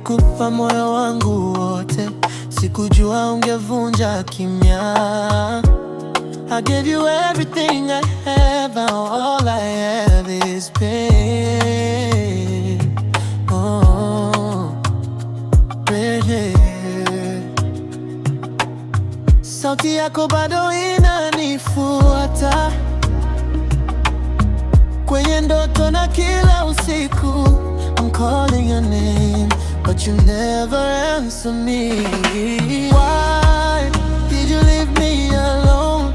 nilikupa moyo wangu wote, sikujua ungevunja kimya. I gave you everything I have, now all I have is pain. Oh, baby. Sauti yako bado inanifuata kwenye ndoto na kila usiku. I'm calling your name, but you never answer me. Why did you leave me alone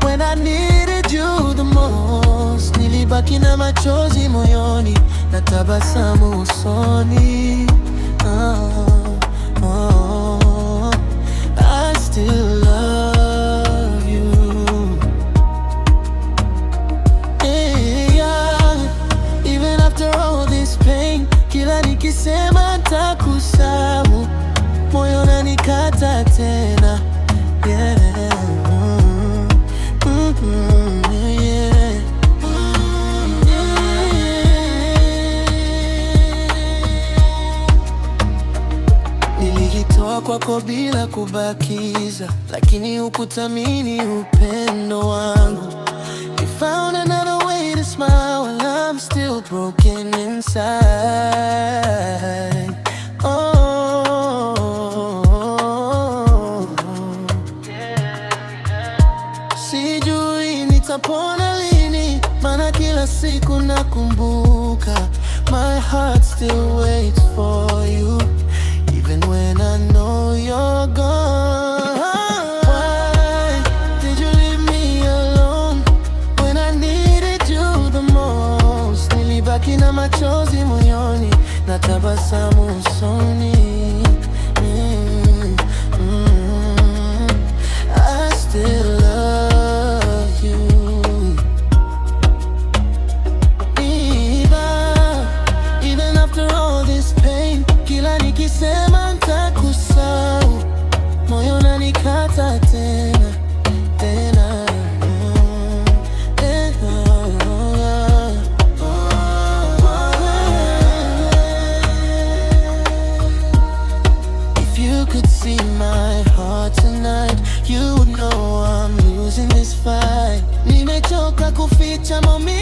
when I needed you the most? Nilibaki na machozi moyoni na tabasamu usoni. I still love you. Yeah, even after all this pain, kila nikisema nitakusahau, moyo unanikata tena. Yeah. Nilijitoa kwako bila kubakiza, lakini hukuthamini upendo wangu. You found another way to smile while I'm still broken inside. Oh, sijui nitapona lini, maana kila siku nakumbuka. My heart still waits for you, even when I know you're gone. Why did you leave me alone when I needed you the most? Nilibaki na machozi moyoni na tabasamu usoni. I still love you. Even after all this pain, kila nikisema nitakusahau, moyo unanikata tena tena. If you could see my heart tonight, you would know I'm losing this fight. Nimechoka kuficha maumivu